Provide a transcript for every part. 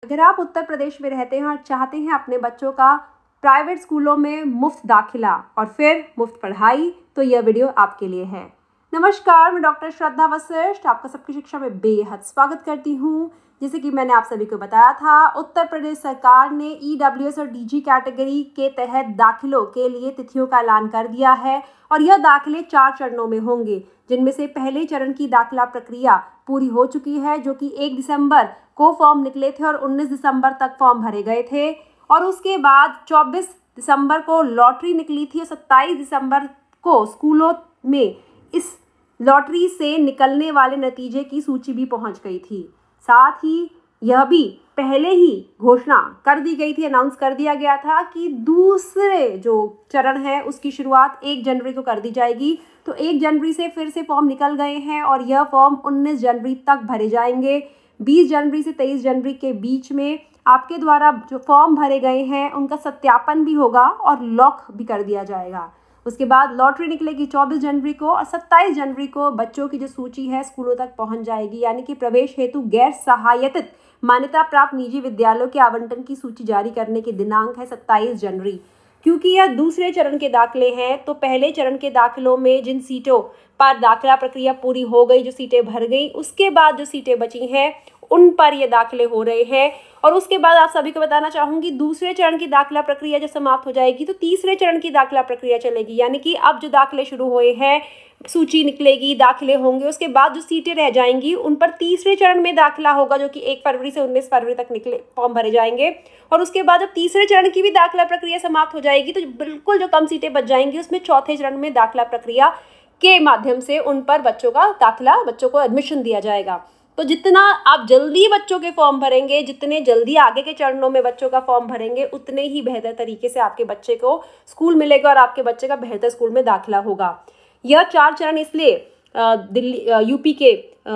अगर आप उत्तर प्रदेश में रहते हैं और चाहते हैं अपने बच्चों का प्राइवेट स्कूलों में मुफ्त दाखिला और फिर मुफ्त पढ़ाई, तो यह वीडियो आपके लिए है। नमस्कार, मैं डॉक्टर श्रद्धा वशिष्ठ आपका सबकी शिक्षा में बेहद स्वागत करती हूँ। जैसे कि मैंने आप सभी को बताया था, उत्तर प्रदेश सरकार ने EWS और DG कैटेगरी के तहत दाखिलों के लिए तिथियों का ऐलान कर दिया है और यह दाखिले 4 चरणों में होंगे, जिनमें से पहले चरण की दाखिला प्रक्रिया पूरी हो चुकी है, जो कि 1 दिसंबर को फॉर्म निकले थे और 19 दिसंबर तक फॉर्म भरे गए थे। और उसके बाद 24 दिसंबर को लॉटरी निकली थी और 27 दिसंबर को स्कूलों में इस लॉटरी से निकलने वाले नतीजे की सूची भी पहुंच गई थी। साथ ही यह भी पहले ही घोषणा कर दी गई थी, अनाउंस कर दिया गया था कि दूसरे जो चरण है उसकी शुरुआत 1 जनवरी को कर दी जाएगी। तो 1 जनवरी से फिर से फॉर्म निकल गए हैं और यह फॉर्म 19 जनवरी तक भरे जाएंगे। 20 जनवरी से 23 जनवरी के बीच में आपके द्वारा जो फॉर्म भरे गए हैं उनका सत्यापन भी होगा और लॉक भी कर दिया जाएगा। उसके बाद लॉटरी निकलेगी 24 जनवरी को और 27 जनवरी को बच्चों की जो सूची है स्कूलों तक पहुंच जाएगी, यानी कि प्रवेश हेतु गैर सहायतित मान्यता प्राप्त निजी विद्यालयों के आवंटन की सूची जारी करने की दिनांक है 27 जनवरी। क्योंकि यह दूसरे चरण के दाखिले हैं, तो पहले चरण के दाखिलों में जिन सीटों पर दाखिला प्रक्रिया पूरी हो गई, जो सीटें भर गई, उसके बाद जो सीटें बची हैं उन पर ये दाखिले हो रहे हैं। और उसके बाद आप सभी को बताना चाहूँगी, दूसरे चरण की दाखिला प्रक्रिया जब समाप्त हो जाएगी तो तीसरे चरण की दाखिला प्रक्रिया चलेगी, यानी कि अब जो दाखिले शुरू हुए हैं, सूची निकलेगी, दाखिले होंगे, उसके बाद जो सीटें रह जाएंगी उन पर तीसरे चरण में दाखिला होगा, जो कि 1 फरवरी से 19 फरवरी तक निकले फॉर्म भरे जाएंगे। और उसके बाद जब तीसरे चरण की भी दाखिला प्रक्रिया समाप्त हो जाएगी तो बिल्कुल जो कम सीटें बच जाएंगी उसमें चौथे चरण में दाखिला प्रक्रिया के माध्यम से उन पर बच्चों को एडमिशन दिया जाएगा। तो जितना आप जल्दी बच्चों के फॉर्म भरेंगे, जितने जल्दी आगे के चरणों में बच्चों का फॉर्म भरेंगे, उतने ही बेहतर तरीके से आपके बच्चे को स्कूल मिलेगा और आपके बच्चे का बेहतर स्कूल में दाखिला होगा। यह 4 चरण इसलिए यूपी के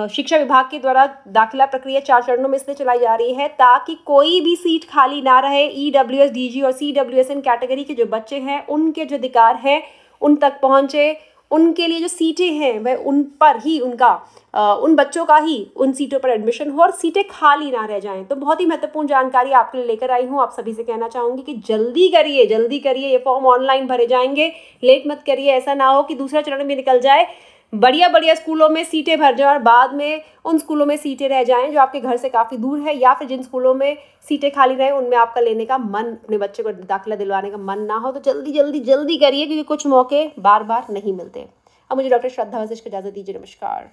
शिक्षा विभाग के द्वारा दाखिला प्रक्रिया 4 चरणों में इसलिए चलाई जा रही है ताकि कोई भी सीट खाली ना रहे। EWS, DG और CWSN कैटेगरी के जो बच्चे हैं उनके जो अधिकार हैं उन तक पहुँचे, उनके लिए जो सीटें हैं वह उन पर ही उन बच्चों का ही उन सीटों पर एडमिशन हो और सीटें खाली ना रह जाएं। तो बहुत ही महत्वपूर्ण जानकारी आपके लिए लेकर आई हूँ। आप सभी से कहना चाहूँगी कि जल्दी करिए, ये फॉर्म ऑनलाइन भरे जाएंगे, लेट मत करिए। ऐसा ना हो कि दूसरा चरण भी निकल जाए, बढ़िया स्कूलों में सीटें भर जाएं और बाद में उन स्कूलों में सीटें रह जाएं जो आपके घर से काफ़ी दूर है, या फिर जिन स्कूलों में सीटें खाली रहें उनमें आपका लेने का मन, अपने बच्चे को दाखिला दिलवाने का मन ना हो। तो जल्दी करिए, क्योंकि कुछ मौके बार बार नहीं मिलते। अब मुझे डॉक्टर श्रद्धा वशिष्ठ को इजाज़त दीजिए। नमस्कार।